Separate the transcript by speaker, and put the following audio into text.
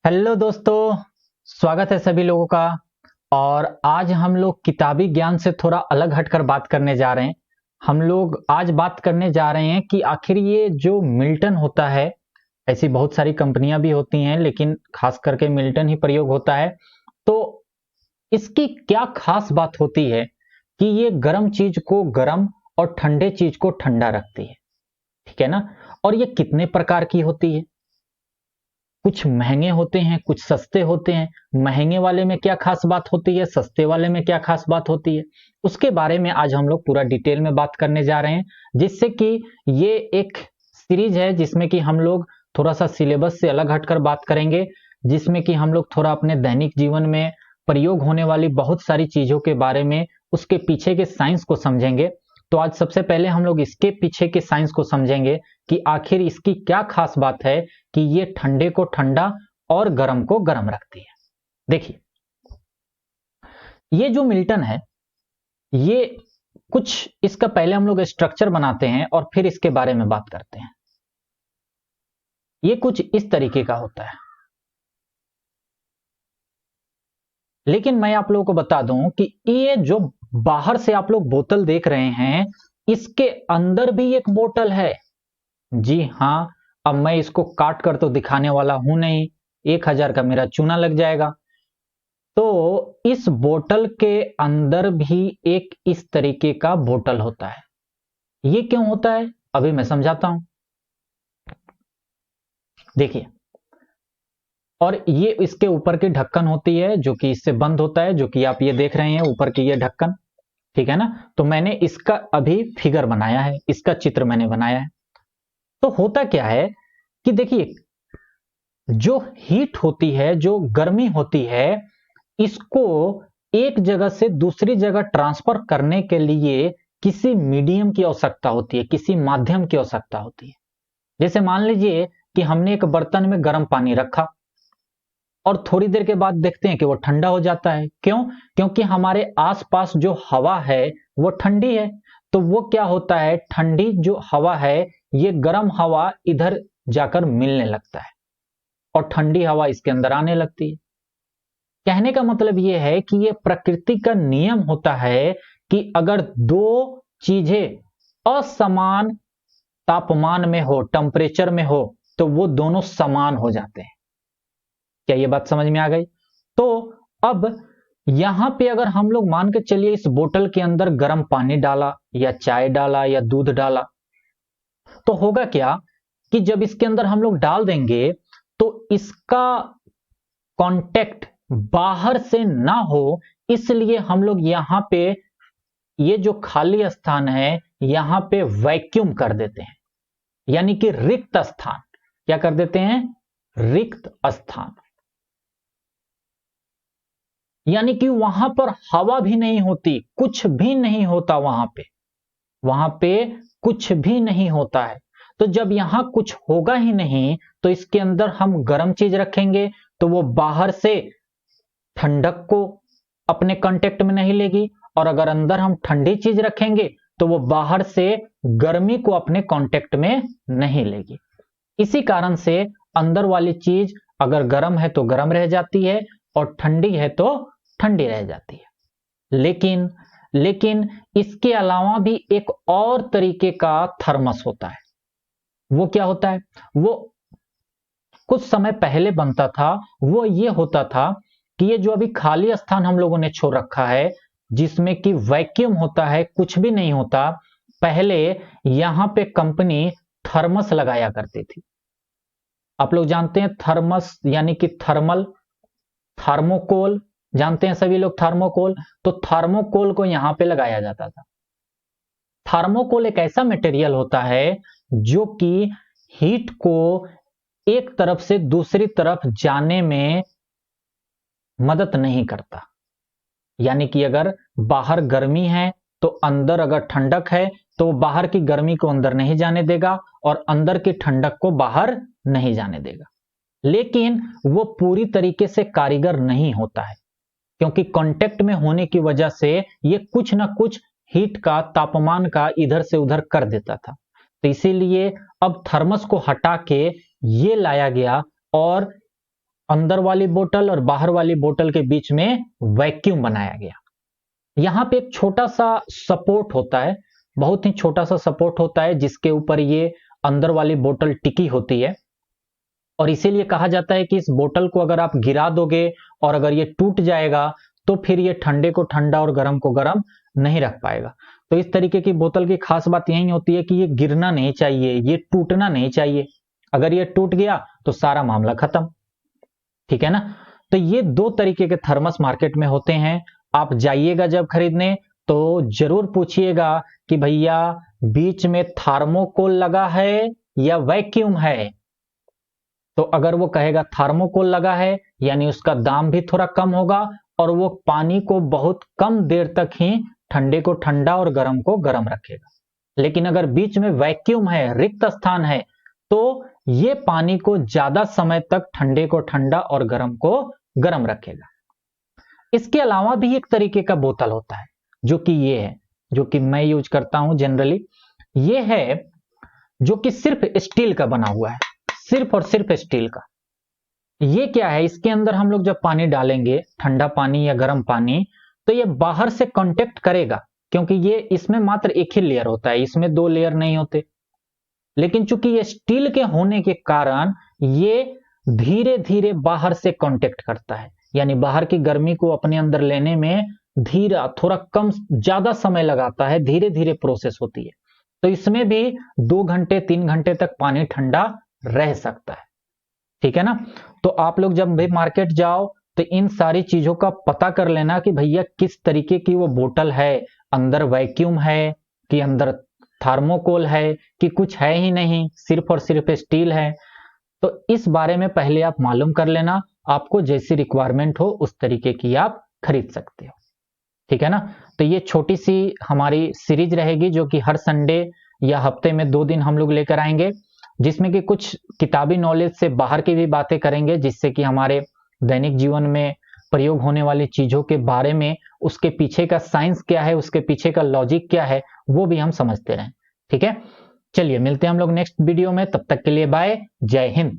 Speaker 1: Hello दोस्तों, स्वागत है सभी लोगों का। और आज हम लोग किताबी ज्ञान से थोड़ा अलग हटकर बात करने जा रहे हैं। हम लोग आज बात करने जा रहे हैं कि आखिर ये जो मिल्टन होता है, ऐसी बहुत सारी कंपनियां भी होती हैं लेकिन खास करके मिल्टन ही प्रयोग होता है। तो इसकी क्या खास बात होती है कि ये गर्म चीज को गर्म और ठंडे चीज को ठंडा रखती है, ठीक है ना। और ये कितने प्रकार की होती है? कुछ महंगे होते हैं, कुछ सस्ते होते हैं। महंगे वाले में क्या खास बात होती है, सस्ते वाले में क्या खास बात होती है, उसके बारे में आज हम लोग पूरा डिटेल में बात करने जा रहे हैं। जिससे कि ये एक सीरीज है जिसमें कि हम लोग थोड़ा सा सिलेबस से अलग हटकर बात करेंगे, जिसमें कि हम लोग थोड़ा अपने दैनिक जीवन में प्रयोग होने वाली बहुत सारी चीजों के बारे में, उसके पीछे के साइंस को समझेंगे। तो आज सबसे पहले हम लोग इसके पीछे के साइंस को समझेंगे कि आखिर इसकी क्या खास बात है कि ये ठंडे को ठंडा और गर्म को गर्म रखती है। देखिए, ये जो मिल्टन है, ये कुछ इसका पहले हम लोग स्ट्रक्चर बनाते हैं और फिर इसके बारे में बात करते हैं। ये कुछ इस तरीके का होता है, लेकिन मैं आप लोगों को बता दूं कि ये जो बाहर से आप लोग बोतल देख रहे हैं, इसके अंदर भी एक बोतल है। जी हाँ, अब मैं इसको काट कर तो दिखाने वाला हूं नहीं, 1000 का मेरा चूना लग जाएगा। तो इस बोतल के अंदर भी एक इस तरीके का बोतल होता है। ये क्यों होता है, अभी मैं समझाता हूं। देखिए, और ये इसके ऊपर की ढक्कन होती है जो कि इससे बंद होता है, जो कि आप ये देख रहे हैं ऊपर की ये ढक्कन, ठीक है ना। तो मैंने इसका अभी फिगर बनाया है, इसका चित्र मैंने बनाया है। तो होता क्या है कि देखिए, जो हीट होती है, जो गर्मी होती है, इसको एक जगह से दूसरी जगह ट्रांसफर करने के लिए किसी मीडियम की आवश्यकता होती है, किसी माध्यम की आवश्यकता होती है। जैसे मान लीजिए कि हमने एक बर्तन में गर्म पानी रखा और थोड़ी देर के बाद देखते हैं कि वो ठंडा हो जाता है। क्यों? क्योंकि हमारे आसपास जो हवा है वो ठंडी है। तो वो क्या होता है, ठंडी जो हवा है, ये गर्म हवा इधर जाकर मिलने लगता है और ठंडी हवा इसके अंदर आने लगती है। कहने का मतलब यह है कि यह प्रकृति का नियम होता है कि अगर दो चीजें असमान तापमान में हो, टेम्परेचर में हो, तो वो दोनों समान हो जाते हैं। क्या ये बात समझ में आ गई? तो अब यहां पे अगर हम लोग मान के चलिए इस बोतल के अंदर गर्म पानी डाला या चाय डाला या दूध डाला, तो होगा क्या कि जब इसके अंदर हम लोग डाल देंगे तो इसका कांटेक्ट बाहर से ना हो, इसलिए हम लोग यहां पे ये जो खाली स्थान है यहां पे वैक्यूम कर देते हैं, यानी कि रिक्त स्थान। क्या कर देते हैं? रिक्त स्थान। यानी कि वहां पर हवा भी नहीं होती, कुछ भी नहीं होता वहां पे, वहां पे कुछ भी नहीं होता है। तो जब यहां कुछ होगा ही नहीं, तो इसके अंदर हम गर्म चीज रखेंगे तो वो बाहर से ठंडक को अपने कांटेक्ट में नहीं लेगी, और अगर अंदर हम ठंडी चीज रखेंगे तो वो बाहर से गर्मी को अपने कांटेक्ट में नहीं लेगी। इसी कारण से अंदर वाली चीज अगर गर्म है तो गर्म रह जाती है और ठंडी है तो ठंडी रह जाती है। लेकिन लेकिन इसके अलावा भी एक और तरीके का थर्मस होता है। वो क्या होता है? वो कुछ समय पहले बनता था। वो ये होता था कि ये जो अभी खाली स्थान हम लोगों ने छोड़ रखा है, जिसमें कि वैक्यूम होता है, कुछ भी नहीं होता, पहले यहां पे कंपनी थर्मस लगाया करती थी। आप लोग जानते हैं थर्मस यानी कि थर्मल, थर्मोकोल, जानते हैं सभी लोग थर्मोकोल। तो थर्मोकोल को यहां पे लगाया जाता था। थर्मोकोल एक ऐसा मटेरियल होता है जो कि हीट को एक तरफ से दूसरी तरफ जाने में मदद नहीं करता। यानी कि अगर बाहर गर्मी है तो अंदर अगर ठंडक है, तो बाहर की गर्मी को अंदर नहीं जाने देगा और अंदर की ठंडक को बाहर नहीं जाने देगा। लेकिन वो पूरी तरीके से कारीगर नहीं होता है, क्योंकि कांटेक्ट में होने की वजह से ये कुछ ना कुछ हीट का, तापमान का इधर से उधर कर देता था। तो इसीलिए अब थर्मस को हटा के ये लाया गया और अंदर वाली बोतल और बाहर वाली बोतल के बीच में वैक्यूम बनाया गया। यहां पे एक छोटा सा सपोर्ट होता है, बहुत ही छोटा सा सपोर्ट होता है जिसके ऊपर ये अंदर वाली बोतल टिकी होती है, और इसीलिए कहा जाता है कि इस बोतल को अगर आप गिरा दोगे और अगर ये टूट जाएगा तो फिर ये ठंडे को ठंडा और गर्म को गर्म नहीं रख पाएगा। तो इस तरीके की बोतल की खास बात यही होती है कि ये गिरना नहीं चाहिए, ये टूटना नहीं चाहिए। अगर ये टूट गया तो सारा मामला खत्म, ठीक है ना। तो ये दो तरीके के थर्मस मार्केट में होते हैं। आप जाइएगा जब खरीदने तो जरूर पूछिएगा कि भैया बीच में थर्मोकोल लगा है या वैक्यूम है। तो अगर वो कहेगा थर्मोकोल लगा है यानी उसका दाम भी थोड़ा कम होगा और वो पानी को बहुत कम देर तक ही ठंडे को ठंडा और गर्म को गर्म रखेगा। लेकिन अगर बीच में वैक्यूम है, रिक्त स्थान है, तो ये पानी को ज्यादा समय तक ठंडे को ठंडा और गर्म को गर्म रखेगा। इसके अलावा भी एक तरीके का बोतल होता है जो कि ये है, जो कि मैं यूज करता हूं जनरली। ये है जो कि सिर्फ स्टील का बना हुआ है, सिर्फ और सिर्फ स्टील का। ये क्या है, इसके अंदर हम लोग जब पानी डालेंगे, ठंडा पानी या गर्म पानी, तो ये बाहर से कांटेक्ट करेगा, क्योंकि ये इसमें मात्र एक ही लेयर होता है, इसमें दो लेयर नहीं होते। लेकिन चूंकि ये स्टील के होने के कारण ये धीरे धीरे बाहर से कांटेक्ट करता है, यानी बाहर की गर्मी को अपने अंदर लेने में धीरा थोड़ा कम ज्यादा समय लगाता है, धीरे धीरे प्रोसेस होती है। तो इसमें भी 2 घंटे 3 घंटे तक पानी ठंडा रह सकता है, ठीक है ना। तो आप लोग जब भी मार्केट जाओ तो इन सारी चीजों का पता कर लेना कि भैया किस तरीके की वो बोतल है, अंदर वैक्यूम है कि अंदर थर्मोकोल है कि कुछ है ही नहीं, सिर्फ और सिर्फ स्टील है। तो इस बारे में पहले आप मालूम कर लेना, आपको जैसी रिक्वायरमेंट हो उस तरीके की आप खरीद सकते हो, ठीक है ना। तो ये छोटी सी हमारी सीरीज रहेगी जो कि हर संडे या हफ्ते में 2 दिन हम लोग लेकर आएंगे, जिसमें कि कुछ किताबी नॉलेज से बाहर की भी बातें करेंगे, जिससे कि हमारे दैनिक जीवन में प्रयोग होने वाली चीजों के बारे में, उसके पीछे का साइंस क्या है, उसके पीछे का लॉजिक क्या है, वो भी हम समझते रहें, ठीक है। चलिए मिलते हैं हम लोग नेक्स्ट वीडियो में, तब तक के लिए बाय, जय हिंद।